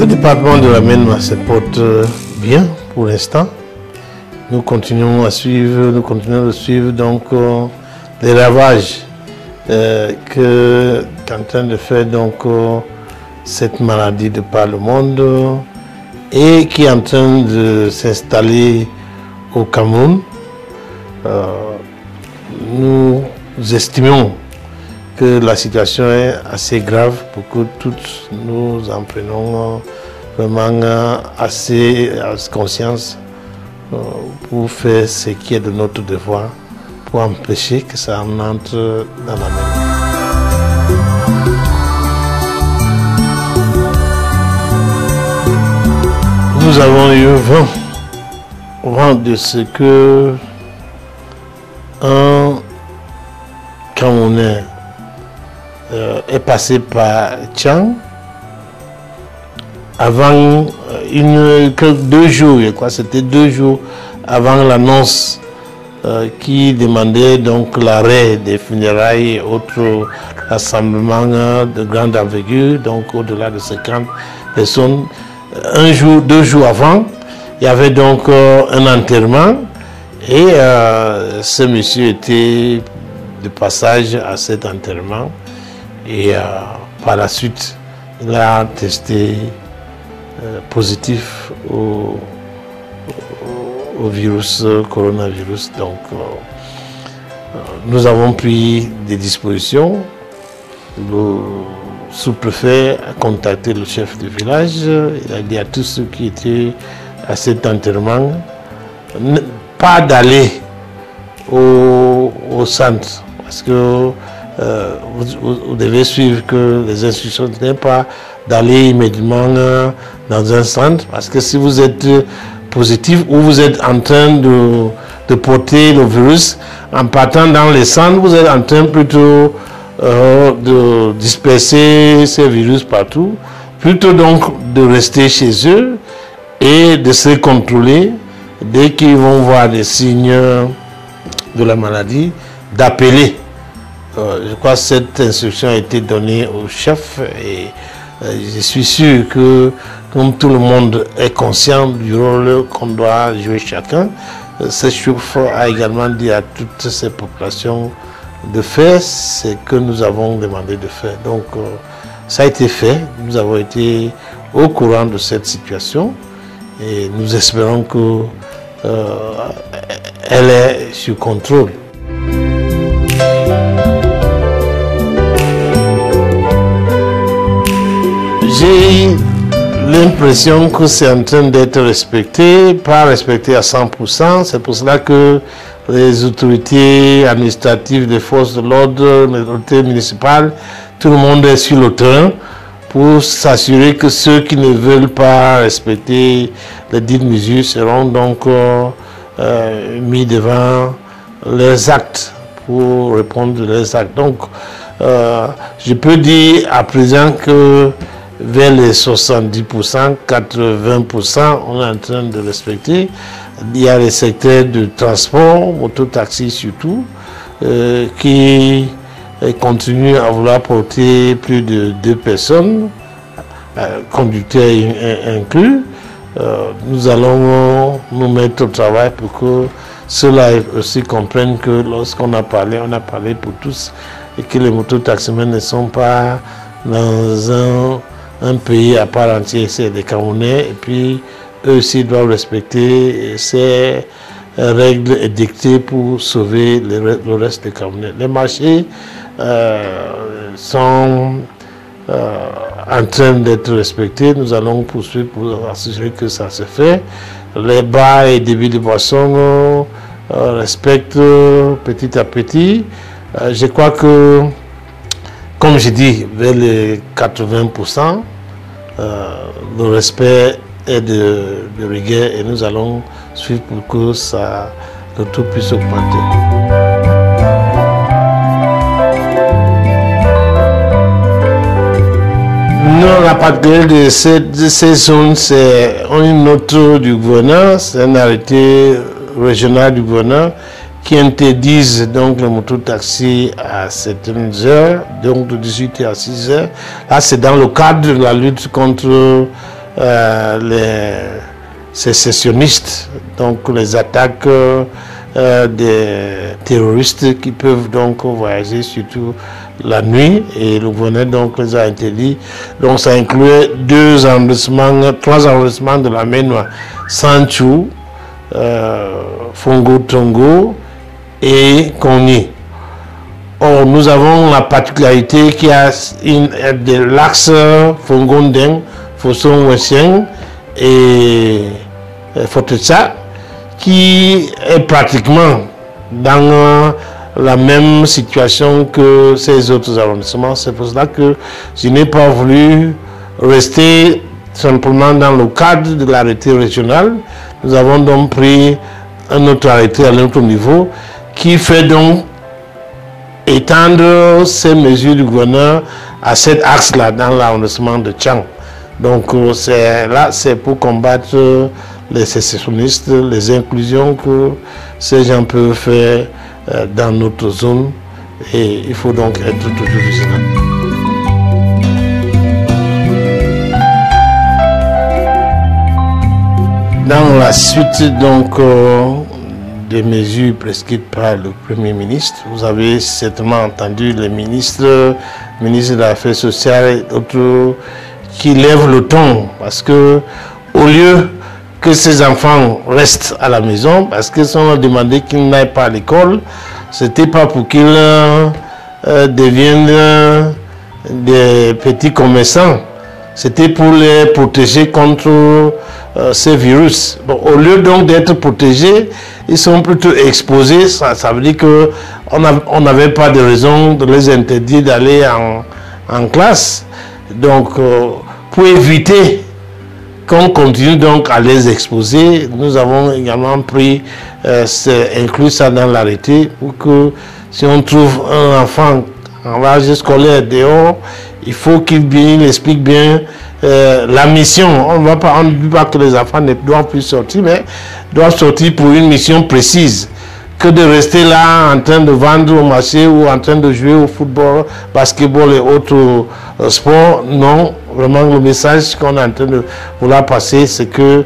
Le département de la Médina se porte bien pour l'instant. Nous continuons de suivre donc les ravages qu'est en train de faire donc cette maladie de par le monde et qui est en train de s'installer au Cameroun. Nous estimons que la situation est assez grave pour que tous nous en prenions vraiment assez conscience pour faire ce qui est de notre devoir pour empêcher que ça en entre dans la mer. Nous avons eu vent de ce que un Camerounais est passé par Tchang avant 2 jours, je crois, c'était 2 jours avant l'annonce qui demandait donc l'arrêt des funérailles et autres rassemblements de grande envergure, donc au-delà de 50 personnes. 2 jours avant, il y avait donc un enterrement et ce monsieur était de passage à cet enterrement et par la suite il a testé positif au coronavirus. Donc nous avons pris des dispositions. Le sous-préfet a contacté le chef de village. Il a dit à tous ceux qui étaient à cet enterrement pas d'aller au centre parce que vous devez suivre que les instructions n'est pas d'aller immédiatement dans un centre parce que si vous êtes positif ou vous êtes en train de porter le virus, en partant dans les centres, vous êtes en train plutôt de disperser ces virus partout, plutôt donc de rester chez eux et de se contrôler dès qu'ils vont voir des signes de la maladie, d'appeler. Je crois que cette instruction a été donnée au chef et je suis sûr que comme tout le monde est conscient du rôle qu'on doit jouer chacun, ce chef a également dit à toutes ces populations de faire ce que nous avons demandé de faire. Donc ça a été fait, nous avons été au courant de cette situation et nous espérons que elle est sous contrôle. J'ai l'impression que c'est en train d'être respecté, pas respecté à 100%. C'est pour cela que les autorités administratives, des forces de l'ordre, les autorités municipales, tout le monde est sur le terrain pour s'assurer que ceux qui ne veulent pas respecter les dites mesures seront donc mis devant leurs actes pour répondre de leurs actes. Donc, je peux dire à présent que vers les 70%, 80%, on est en train de respecter. Il y a les secteurs de transport, moto-taxi surtout, qui continuent à vouloir porter plus de 2 personnes, conducteurs inclus. Nous allons nous mettre au travail pour que ceux-là aussi comprennent que lorsqu'on a parlé pour tous et que les moto-taximens ne sont pas dans un pays à part entière, c'est des Camerounais, et puis eux aussi doivent respecter ces règles édictées pour sauver le reste des Camerounais. Les marchés sont en train d'être respectés. Nous allons poursuivre pour assurer que ça se fait. Les bars et débits de boissons respectent petit à petit. Je crois que, comme je dis, vers les 80%, le respect est de rigueur et nous allons suivre pour que le taux puisse augmenter. Non, la particularité de ces zones, c'est une note du gouverneur, c'est un arrêté régional du gouverneur qui interdisent donc le moto-taxi à certaines heures, donc de 18h à 6h. Là, c'est dans le cadre de la lutte contre les sécessionnistes, donc les attaques des terroristes qui peuvent donc voyager surtout la nuit, et le gouverneur donc les a interdits. Donc ça incluait 3 arrondissements de la Maine-Noire, Sanchou, Fongo Tongo et Kony. Or, nous avons la particularité qu'il y a de l'axe Fongondeng, Foson Wessien et Fotetsa, qui est pratiquement dans la même situation que ces autres arrondissements. C'est pour cela que je n'ai pas voulu rester simplement dans le cadre de l'arrêté régional. Nous avons donc pris un autre arrêté à notre niveau qui fait donc étendre ces mesures du gouverneur à cet axe-là dans l'arrondissement de Tchang. Donc c'est pour combattre les sécessionnistes, les inclusions que ces gens peuvent faire dans notre zone, et il faut donc être toujours vigilant. Dans la suite donc des mesures prescrites par le Premier ministre, vous avez certainement entendu les ministres de l'Affaires sociales et d'autres qui lèvent le ton, parce que au lieu que ces enfants restent à la maison, parce qu'ils sont demandés qu'ils n'aillent pas à l'école, c'était pas pour qu'ils deviennent des petits commerçants, c'était pour les protéger contre ces virus. Bon, au lieu donc d'être protégés, ils sont plutôt exposés. Ça veut dire qu'on n'avait pas de raison de les interdire d'aller en classe. Donc, pour éviter qu'on continue donc à les exposer, nous avons également inclus ça dans l'arrêté pour que si on trouve un enfant en âge scolaire dehors, il faut qu'il explique bien la mission. On ne dit pas que les enfants ne doivent plus sortir, mais doivent sortir pour une mission précise. Que de rester là en train de vendre au marché ou en train de jouer au football, basketball et autres sports. Non, vraiment le message qu'on est en train de vouloir passer, c'est que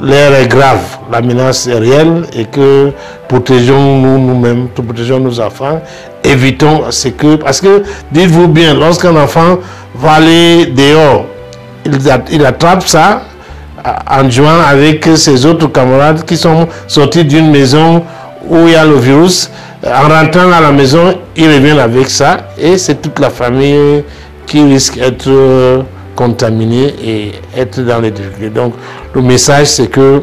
l'air est grave, la menace est réelle, et que protégeons-nous nous-mêmes, protégeons nos enfants, évitons ce que... Parce que, dites-vous bien, lorsqu'un enfant va aller dehors, il attrape ça en jouant avec ses autres camarades qui sont sortis d'une maison où il y a le virus. En rentrant à la maison, il revient avec ça, et c'est toute la famille qui risque d'être contaminée et être dans les difficultés. Donc, le message, c'est que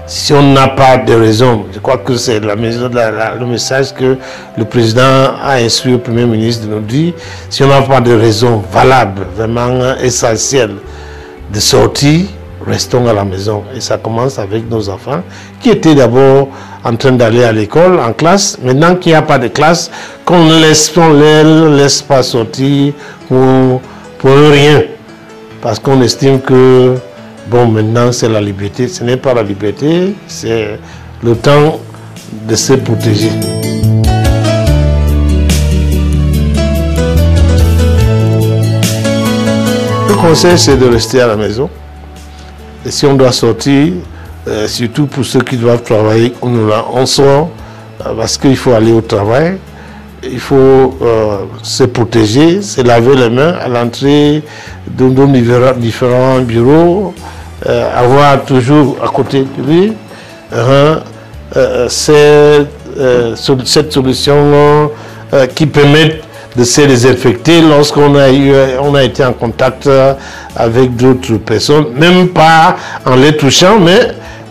si on n'a pas de raison, je crois que c'est le message que le président a instruit au Premier ministre de nous dire, si on n'a pas de raison valable, vraiment essentielle de sortir, restons à la maison. Et ça commence avec nos enfants qui étaient d'abord en train d'aller à l'école, en classe. Maintenant qu'il n'y a pas de classe, qu'on ne les laisse pas sortir pour rien. Parce qu'on estime que, bon, maintenant c'est la liberté. Ce n'est pas la liberté, c'est le temps de se protéger. Le conseil, c'est de rester à la maison. Et si on doit sortir, surtout pour ceux qui doivent travailler, on sort parce qu'il faut aller au travail. Il faut se protéger, se laver les mains à l'entrée de nos différents bureaux, avoir toujours à côté de lui cette solution qui permet de se désinfecter lorsqu'on a été en contact avec d'autres personnes, même pas en les touchant, mais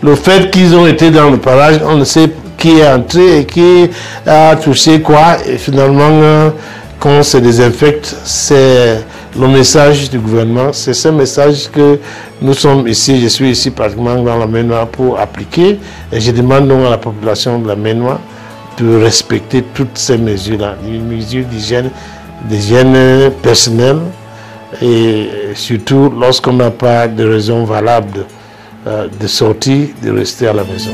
le fait qu'ils ont été dans le parage, on ne sait qui est entré et qui a touché quoi, et finalement, quand on se désinfecte, c'est le message du gouvernement, c'est ce message que nous sommes ici, je suis ici pratiquement dans la Maine-Noire pour appliquer, et je demande donc à la population de la Maine-Noire de respecter toutes ces mesures-là, les mesures d'hygiène personnelle, et surtout lorsqu'on n'a pas de raison valable de sortir, de rester à la maison.